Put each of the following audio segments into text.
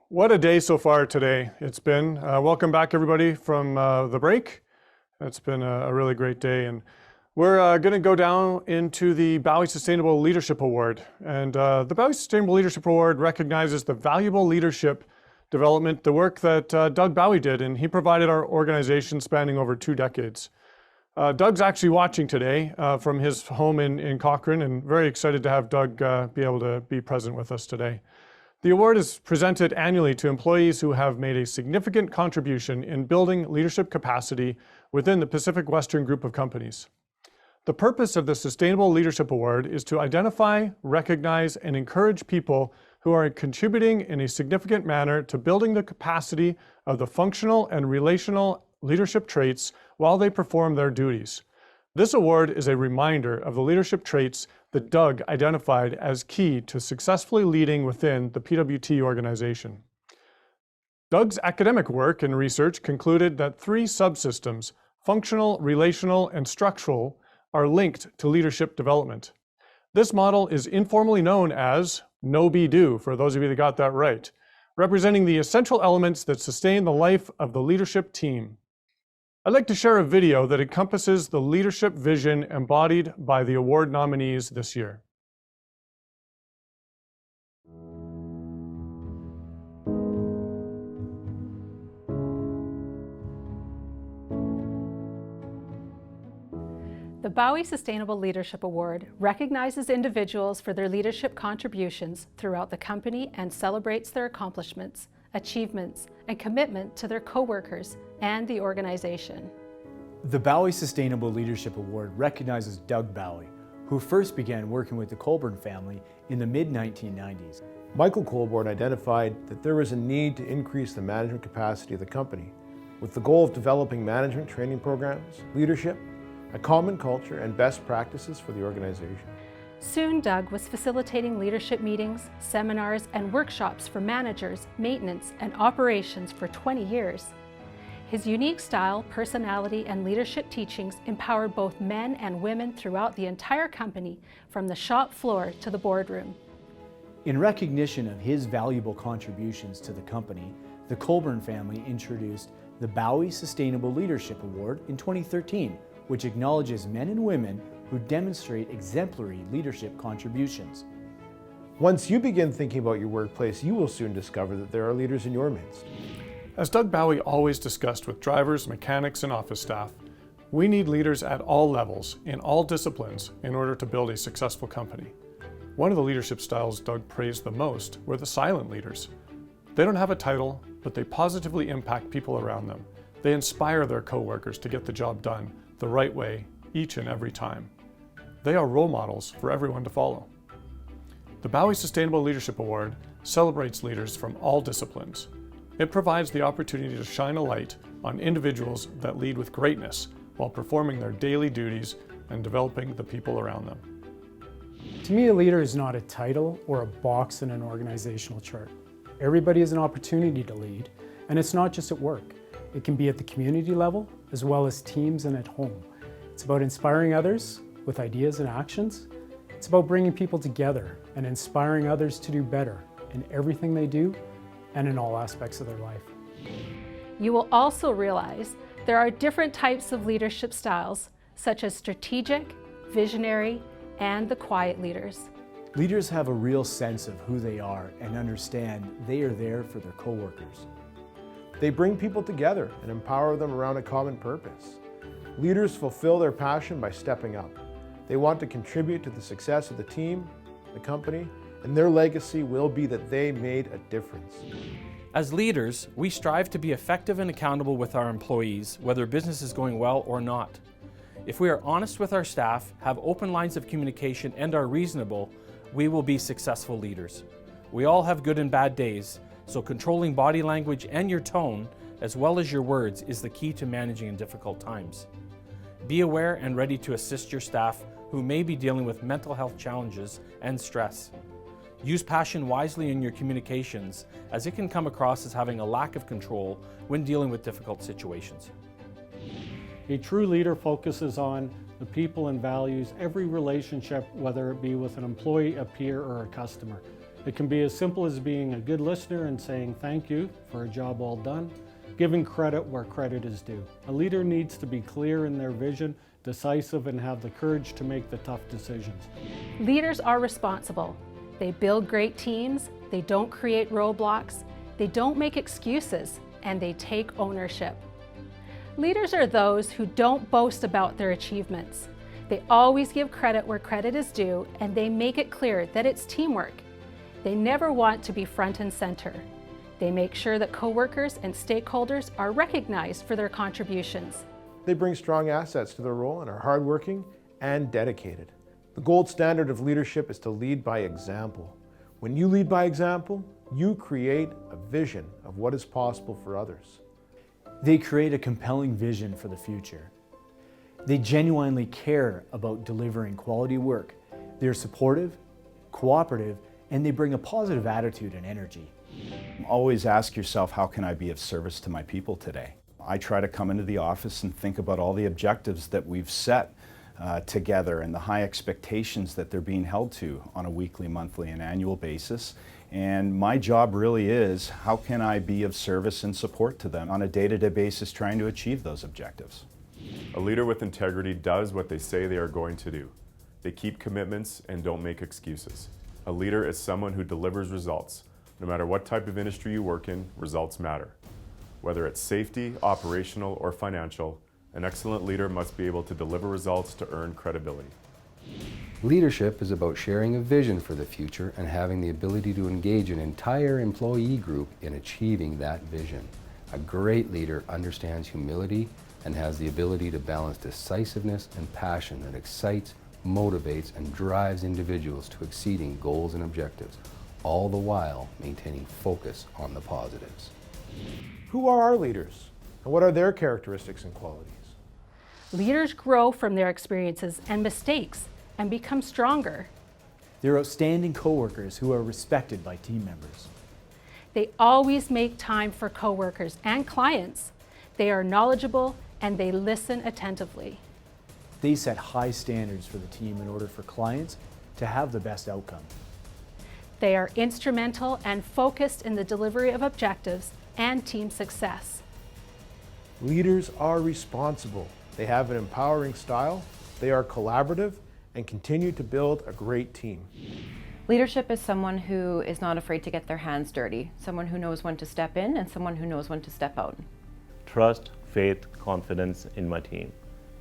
What a day so far today it's been. Welcome back everybody from the break. It's been a really great day, and we're going to go down into the Bowie Sustainable Leadership Award. And the Bowie Sustainable Leadership Award recognizes the valuable leadership development, the work that Doug Bowie did, and he provided our organization spanning over 2 decades. Doug's actually watching today from his home in Cochrane, and very excited to have Doug be able to be present with us today. The award is presented annually to employees who have made a significant contribution in building leadership capacity within the Pacific Western Group of companies. The purpose of the Sustainable Leadership Award is to identify, recognize, and encourage people who are contributing in a significant manner to building the capacity of the functional and relational leadership traits while they perform their duties. This award is a reminder of the leadership traits that Doug identified as key to successfully leading within the PWT organization. Doug's academic work and research concluded that 3 subsystems, functional, relational, and structural, are linked to leadership development. This model is informally known as know-be-do, for those of you that got that right, representing the essential elements that sustain the life of the leadership team. I'd like to share a video that encompasses the leadership vision embodied by the award nominees this year. The Bowie Sustainable Leadership Award recognizes individuals for their leadership contributions throughout the company and celebrates their accomplishments, achievements, and commitment to their coworkers and the organization. The Bowie Sustainable Leadership Award recognizes Doug Bowie, who first began working with the Colburn family in the mid-1990s. Michael Colburn identified that there was a need to increase the management capacity of the company, with the goal of developing management training programs, leadership, a common culture, and best practices for the organization. Soon, Doug was facilitating leadership meetings, seminars, and workshops for managers, maintenance, and operations for 20 years. His unique style, personality, and leadership teachings empowered both men and women throughout the entire company, from the shop floor to the boardroom. In recognition of his valuable contributions to the company, the Colburn family introduced the Bowie Sustainable Leadership Award in 2013, which acknowledges men and women who demonstrate exemplary leadership contributions. Once you begin thinking about your workplace, you will soon discover that there are leaders in your midst. As Doug Bowie always discussed with drivers, mechanics, and office staff, we need leaders at all levels, in all disciplines, in order to build a successful company. One of the leadership styles Doug praised the most were the silent leaders. They don't have a title, but they positively impact people around them. They inspire their coworkers to get the job done the right way each and every time. They are role models for everyone to follow. The Bowie Sustainable Leadership Award celebrates leaders from all disciplines. It provides the opportunity to shine a light on individuals that lead with greatness while performing their daily duties and developing the people around them. To me, a leader is not a title or a box in an organizational chart. Everybody has an opportunity to lead, and it's not just at work. It can be at the community level, as well as teams and at home. It's about inspiring others with ideas and actions. It's about bringing people together and inspiring others to do better in everything they do and in all aspects of their life. You will also realize there are different types of leadership styles, such as strategic, visionary, and the quiet leaders. Leaders have a real sense of who they are and understand they are there for their coworkers. They bring people together and empower them around a common purpose. Leaders fulfill their passion by stepping up. They want to contribute to the success of the team, the company, and their legacy will be that they made a difference. As leaders, we strive to be effective and accountable with our employees, whether business is going well or not. If we are honest with our staff, have open lines of communication, and are reasonable, we will be successful leaders. We all have good and bad days, so controlling body language and your tone, as well as your words, is the key to managing in difficult times. Be aware and ready to assist your staff who may be dealing with mental health challenges and stress. Use passion wisely in your communications, as it can come across as having a lack of control when dealing with difficult situations. A true leader focuses on the people and values every relationship, whether it be with an employee, a peer, or a customer. It can be as simple as being a good listener and saying thank you for a job well done, giving credit where credit is due. A leader needs to be clear in their vision, decisive, and have the courage to make the tough decisions. Leaders are responsible. They build great teams, they don't create roadblocks, they don't make excuses, and they take ownership. Leaders are those who don't boast about their achievements. They always give credit where credit is due, and they make it clear that it's teamwork. They never want to be front and center. They make sure that coworkers and stakeholders are recognized for their contributions. They bring strong assets to their role and are hardworking and dedicated. The gold standard of leadership is to lead by example. When you lead by example, you create a vision of what is possible for others. They create a compelling vision for the future. They genuinely care about delivering quality work. They're supportive, cooperative, and they bring a positive attitude and energy. Always ask yourself, how can I be of service to my people today? I try to come into the office and think about all the objectives that we've set together and the high expectations that they're being held to on a weekly, monthly, and annual basis. And my job really is, how can I be of service and support to them on a day-to-day basis trying to achieve those objectives? A leader with integrity does what they say they are going to do. They keep commitments and don't make excuses. A leader is someone who delivers results. No matter what type of industry you work in, results matter. Whether it's safety, operational, or financial, an excellent leader must be able to deliver results to earn credibility. Leadership is about sharing a vision for the future and having the ability to engage an entire employee group in achieving that vision. A great leader understands humility and has the ability to balance decisiveness and passion that excites, motivates, and drives individuals to exceeding goals and objectives, all the while maintaining focus on the positives. Who are our leaders, and what are their characteristics and qualities? Leaders grow from their experiences and mistakes and become stronger. They're outstanding coworkers who are respected by team members. They always make time for coworkers and clients. They are knowledgeable and they listen attentively. They set high standards for the team in order for clients to have the best outcome. They are instrumental and focused in the delivery of objectives and team success. Leaders are responsible. They have an empowering style, they are collaborative, and continue to build a great team. Leadership is someone who is not afraid to get their hands dirty, someone who knows when to step in and someone who knows when to step out. Trust, faith, confidence in my team,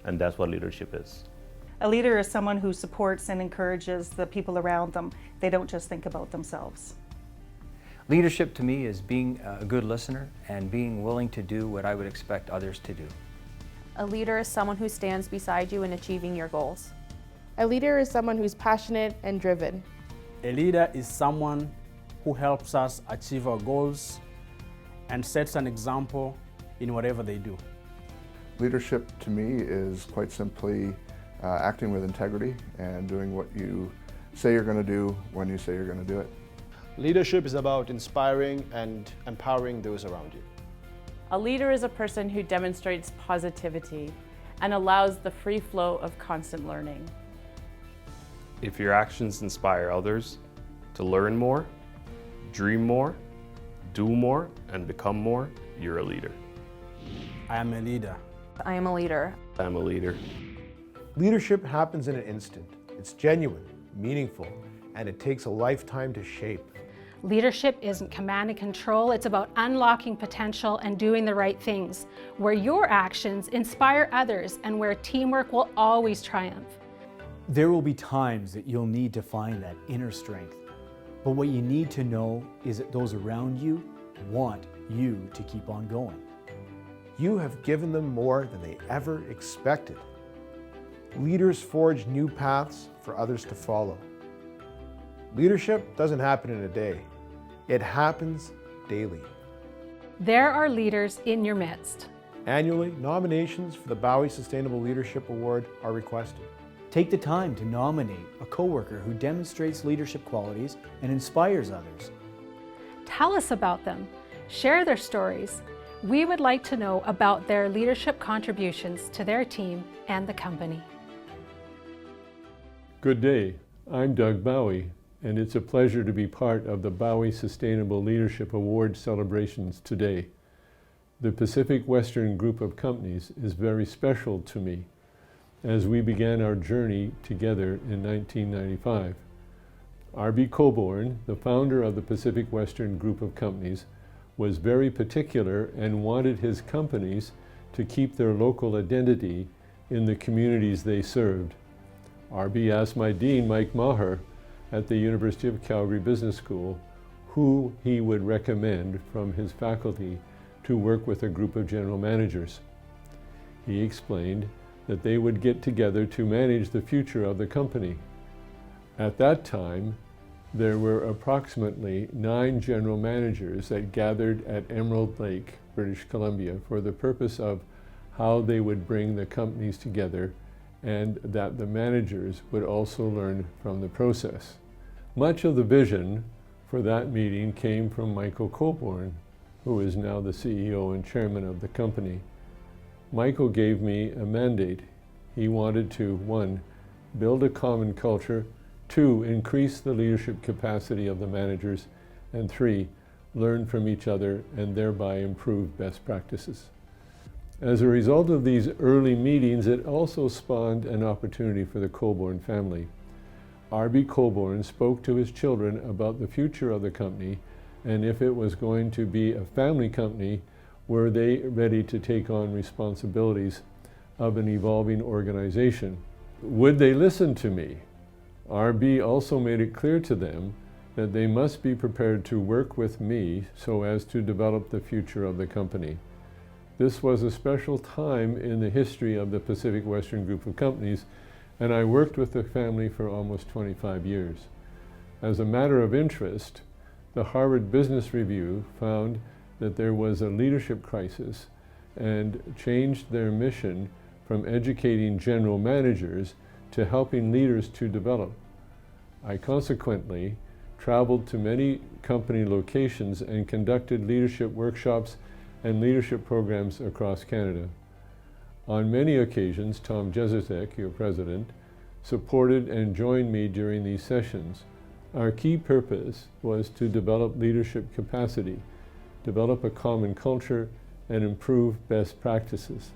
and that's what leadership is. A leader is someone who supports and encourages the people around them. They don't just think about themselves. Leadership to me is being a good listener and being willing to do what I would expect others to do. A leader is someone who stands beside you in achieving your goals. A leader is someone who's passionate and driven. A leader is someone who helps us achieve our goals and sets an example in whatever they do. Leadership to me is quite simply acting with integrity and doing what you say you're going to do when you say you're going to do it. Leadership is about inspiring and empowering those around you. A leader is a person who demonstrates positivity and allows the free flow of constant learning. If your actions inspire others to learn more, dream more, do more, and become more, you're a leader. I am a leader. I am a leader. I'm a leader. Leadership happens in an instant. It's genuine, meaningful, and it takes a lifetime to shape. Leadership isn't command and control, it's about unlocking potential and doing the right things, where your actions inspire others and where teamwork will always triumph. There will be times that you'll need to find that inner strength, but what you need to know is that those around you want you to keep on going. You have given them more than they ever expected. Leaders forge new paths for others to follow. Leadership doesn't happen in a day. It happens daily. There are leaders in your midst. Annually, nominations for the Bowie Sustainable Leadership Award are requested. Take the time to nominate a coworker who demonstrates leadership qualities and inspires others. Tell us about them. Share their stories. We would like to know about their leadership contributions to their team and the company. Good day. I'm Doug Bowie, and it's a pleasure to be part of the Bowie Sustainable Leadership Award celebrations today. The Pacific Western Group of Companies is very special to me as we began our journey together in 1995. R.B. Coburn, the founder of the Pacific Western Group of Companies, was very particular and wanted his companies to keep their local identity in the communities they served. R.B. asked my dean, Mike Maher, at the University of Calgary Business School, who he would recommend from his faculty to work with a group of general managers. He explained that they would get together to manage the future of the company. At that time, there were approximately 9 general managers that gathered at Emerald Lake, British Columbia, for the purpose of how they would bring the companies together, and that the managers would also learn from the process. Much of the vision for that meeting came from Michael Coburn, who is now the CEO and chairman of the company. Michael gave me a mandate. He wanted to, 1, build a common culture, 2, increase the leadership capacity of the managers, and 3, learn from each other and thereby improve best practices. As a result of these early meetings, it also spawned an opportunity for the Coburn family. R.B. Coburn spoke to his children about the future of the company, and if it was going to be a family company, were they ready to take on responsibilities of an evolving organization? Would they listen to me? R.B. also made it clear to them that they must be prepared to work with me so as to develop the future of the company. This was a special time in the history of the Pacific Western Group of Companies, and I worked with the family for almost 25 years. As a matter of interest, the Harvard Business Review found that there was a leadership crisis and changed their mission from educating general managers to helping leaders to develop. I consequently traveled to many company locations and conducted leadership workshops and leadership programs across Canada. On many occasions, Tom Jezetek, your president, supported and joined me during these sessions. Our key purpose was to develop leadership capacity, develop a common culture, and improve best practices.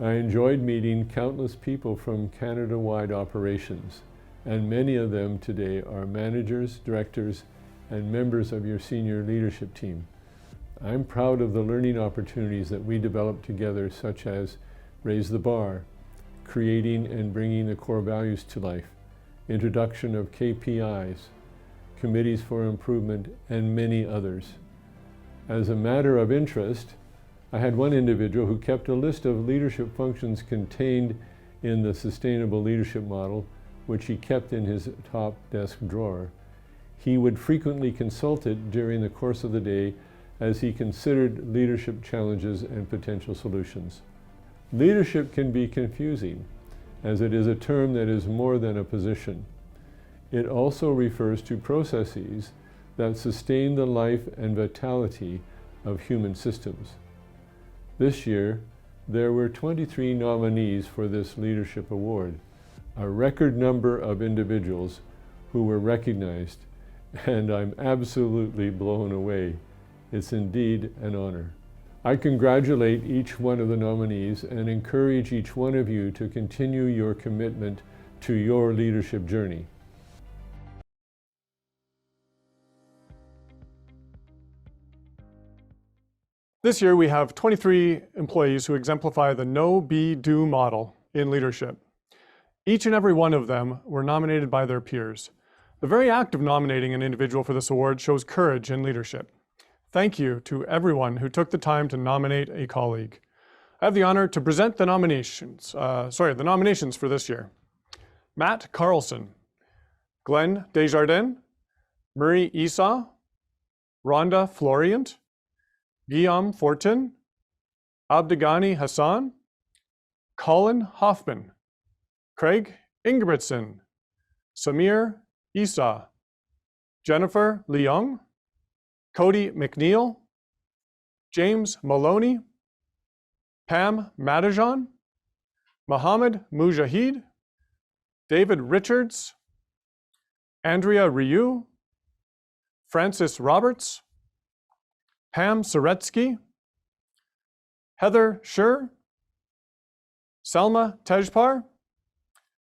I enjoyed meeting countless people from Canada-wide operations, and many of them today are managers, directors, and members of your senior leadership team. I'm proud of the learning opportunities that we developed together, such as Raise the Bar, creating and bringing the core values to life, introduction of KPIs, committees for improvement, and many others. As a matter of interest, I had one individual who kept a list of leadership functions contained in the sustainable leadership model, which he kept in his top desk drawer. He would frequently consult it during the course of the day as he considered leadership challenges and potential solutions. Leadership can be confusing, as it is a term that is more than a position. It also refers to processes that sustain the life and vitality of human systems. This year, there were 23 nominees for this leadership award, a record number of individuals who were recognized, and I'm absolutely blown away. It's indeed an honor. I congratulate each one of the nominees and encourage each one of you to continue your commitment to your leadership journey. This year we have 23 employees who exemplify the know, be, do model in leadership. Each and every one of them were nominated by their peers. The very act of nominating an individual for this award shows courage in leadership. Thank you to everyone who took the time to nominate a colleague. I have the honor to present the nominations for this year. Matt Carlson, Glenn Desjardins, Murray Esau, Rhonda Florient, Guillaume Fortin, Abdegani Hassan, Colin Hoffman, Craig Ingebrigtsen, Samir Esau, Jennifer Leung, Coady MacNeil, James Maloney, Pam Madajan, Mohammed Mujahid, David Richards, Andrea Ryu, Francis Roberts, Pam Soretsky, Heather Schur, Selma Tejpar,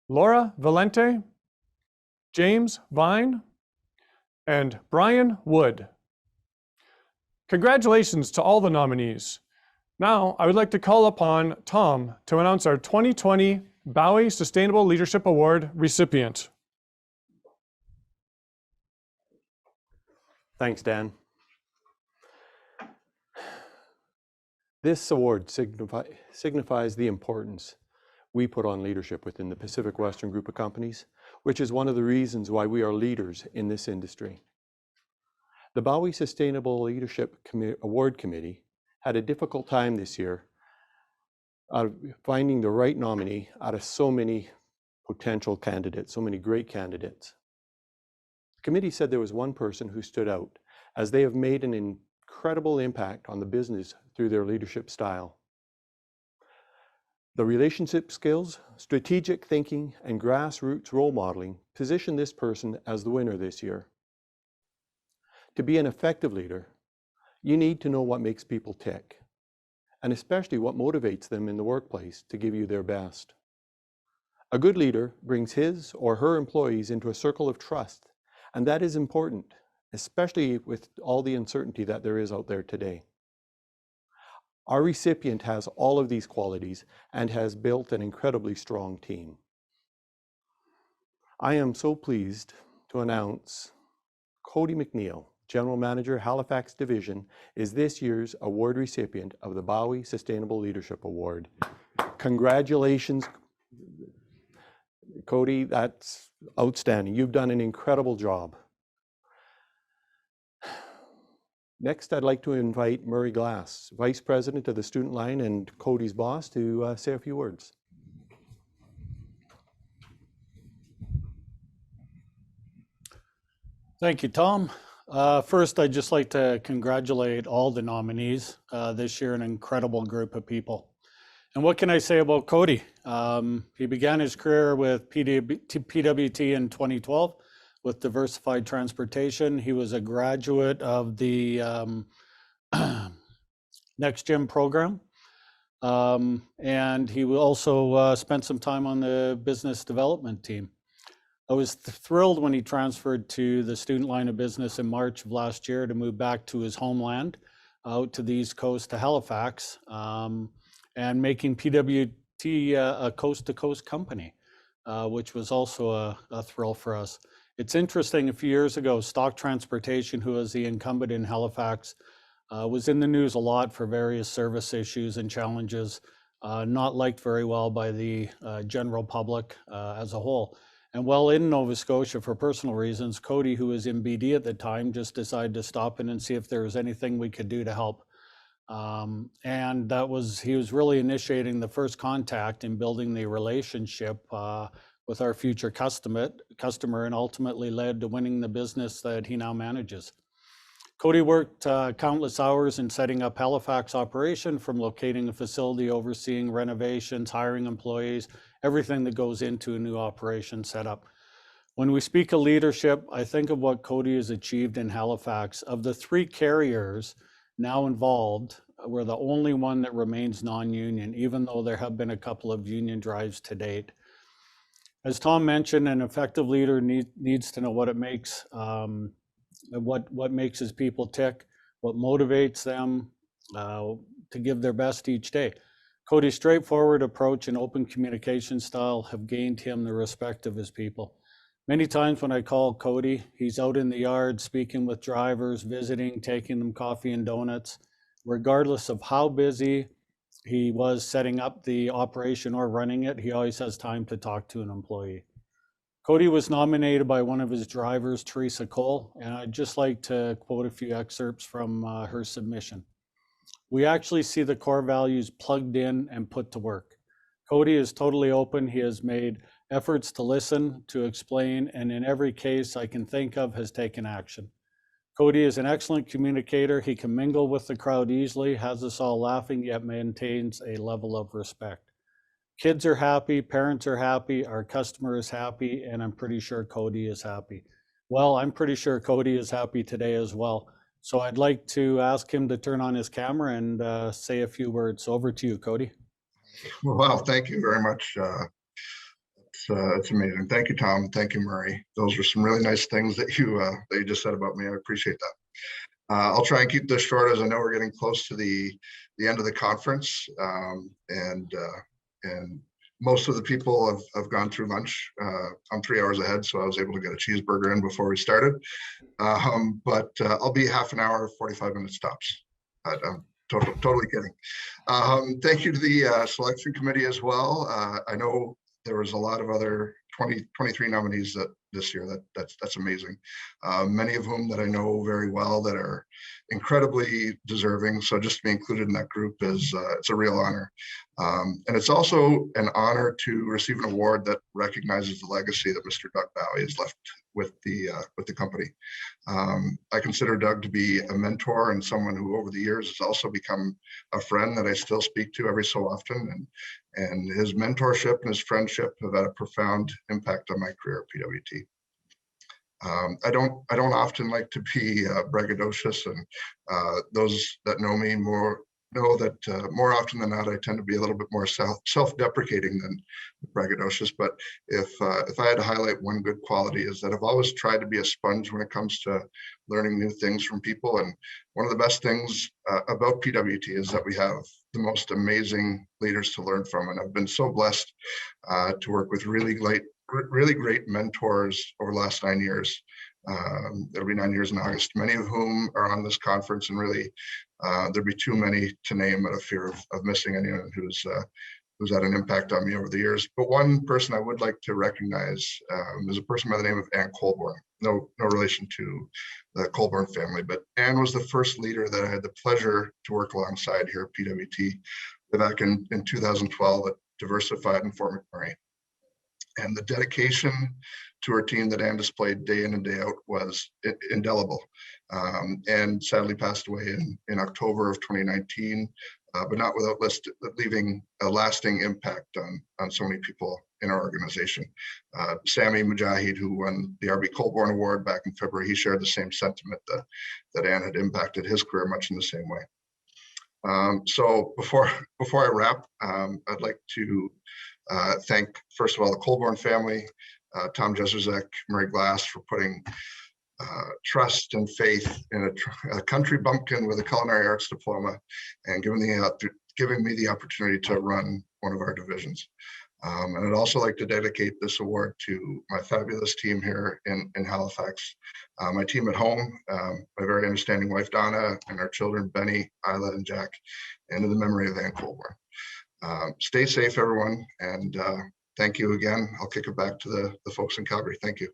Laura Valente, James Vine, and Brian Wood. Congratulations to all the nominees. Now, I would like to call upon Tom to announce our 2020 Bowie Sustainable Leadership Award recipient. Thanks, Dan. This award signifies the importance we put on leadership within the Pacific Western Group of companies, which is one of the reasons why we are leaders in this industry. The Bowie Sustainable Leadership Award Committee had a difficult time this year finding the right nominee out of so many potential candidates, so many great candidates. The committee said there was one person who stood out, as they have made an incredible impact on the business through their leadership style. The relationship skills, strategic thinking, and grassroots role modeling position this person as the winner this year. To be an effective leader, you need to know what makes people tick, and especially what motivates them in the workplace to give you their best. A good leader brings his or her employees into a circle of trust, and that is important, especially with all the uncertainty that there is out there today. Our recipient has all of these qualities and has built an incredibly strong team. I am so pleased to announce Coady MacNeil, General Manager, Halifax Division, is this year's award recipient of the Bowie Sustainable Leadership Award. Congratulations, Coady, that's outstanding. You've done an incredible job. Next, I'd like to invite Murray Glass, Vice President of the Student Line and Coady's boss, to say a few words. Thank you, Tom. First, I'd just like to congratulate all the nominees this year, an incredible group of people. And what can I say about Coady? He began his career with PWT in 2012 with Diversified Transportation. He was a graduate of the Next Gen program. And he also spent some time on the business development team. I was thrilled when he transferred to the student line of business in March of last year to move back to his homeland, out to the East Coast to Halifax, and making PWT a coast-to-coast company, which was also a thrill for us. It's interesting, a few years ago, Stock Transportation, who was the incumbent in Halifax, was in the news a lot for various service issues and challenges, not liked very well by the general public as a whole. And while in Nova Scotia for personal reasons, Coady, who was in BD at the time, just decided to stop in and see if there was anything we could do to help. And he was really initiating the first contact in building the relationship with our future customer, and ultimately led to winning the business that he now manages. Coady worked countless hours in setting up Halifax operation, from locating a facility, overseeing renovations, hiring employees, everything that goes into a new operation setup. When we speak of leadership, I think of what Coady has achieved in Halifax. Of the 3 carriers now involved, we're the only one that remains non-union, even though there have been a couple of union drives to date. As Tom mentioned, an effective leader needs to know what it makes, what makes his people tick, what motivates them to give their best each day. Coady's straightforward approach and open communication style have gained him the respect of his people. Many times when I call Coady, he's out in the yard speaking with drivers, visiting, taking them coffee and donuts. Regardless of how busy he was setting up the operation or running it, he always has time to talk to an employee. Coady was nominated by one of his drivers, Teresa Cole, and I'd just like to quote a few excerpts from her submission. "We actually see the core values plugged in and put to work. Coady is totally open. He has made efforts to listen, to explain, and in every case I can think of has taken action. Coady is an excellent communicator. He can mingle with the crowd easily, has us all laughing, yet maintains a level of respect. Kids are happy, parents are happy, our customer is happy, and I'm pretty sure Coady is happy. Well, I'm pretty sure Coady is happy today as well. So I'd like to ask him to turn on his camera and say a few words. Over to you, Coady. Well, thank you very much. It's amazing. Thank you, Tom. Thank you, Murray. Those were some really nice things that you just said about me. I appreciate that. I'll try and keep this short, as I know we're getting close to the end of the conference, and most of the people have gone through lunch. I'm 3 hours ahead, so I was able to get a cheeseburger in before we started. But I'll be half an hour, 45 minutes tops. I'm totally kidding. Thank you to the selection committee as well. I know there was a lot of other 23 nominees this year. That's amazing. Many of whom that I know very well that are incredibly deserving. So just to be included in that group is it's a real honor. And it's also an honor to receive an award that recognizes the legacy that Mr. Doug Bowie has left with the company. I consider Doug to be a mentor and someone who over the years has also become a friend that I still speak to every so often. And his mentorship and his friendship have had a profound impact on my career at PWT. I don't often like to be braggadocious, and those that know me more know that more often than not I tend to be a little bit more self-deprecating than braggadocious. But if I had to highlight one good quality, is that I've always tried to be a sponge when it comes to learning new things from people. And one of the best things about PWT is that we have the most amazing leaders to learn from, and I've been so blessed to work with really great mentors over the last 9 years. It'll be 9 years in August, many of whom are on this conference, and really there'd be too many to name out of fear of missing anyone who's had an impact on me over the years. But one person I would like to recognize is a person by the name of Ann Colborn. No relation to the Colborn family, but Ann was the first leader that I had the pleasure to work alongside here at PWT back in 2012 at Diversified in Fort McMurray. And the dedication to her team that Ann displayed day in and day out was indelible. And sadly passed away in October of 2019, but not without leaving a lasting impact on so many people in our organization. Sammy Mujahid, who won the R.B. Colborn Award back in February, he shared the same sentiment that Ann had impacted his career much in the same way. So before I wrap, I'd like to thank, first of all, the Colborn family, Tom Jezerzek, Murray Glass, for putting trust and faith in a country bumpkin with a culinary arts diploma, and giving me the opportunity to run one of our divisions. And I'd also like to dedicate this award to my fabulous team here in Halifax, my team at home, my very understanding wife Donna, and our children Benny, Isla, and Jack, and in the memory of Ann Colborn. Stay safe, everyone, and thank you again. I'll kick it back to the folks in Calgary. Thank you.